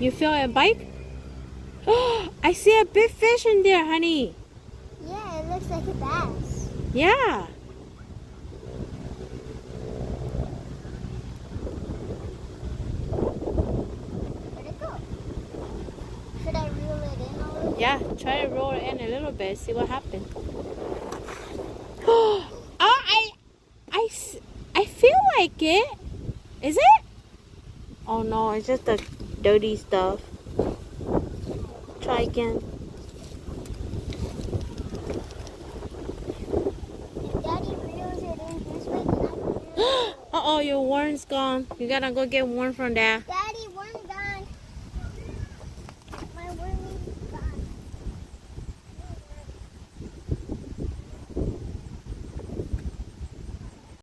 You feel a bite? Oh, I see a big fish in there, honey. Yeah, it looks like a bass. Yeah. Where'd it go? Should I reel it in a little? Yeah, try to roll it in a little bit, see what happens. Oh, I feel like it. Is it? Oh no, it's just the dirty stuff. Try again. If Daddy reels it in this way, then I can reel it. Uh-oh, your worm's gone. You gotta go get worm from there. Daddy,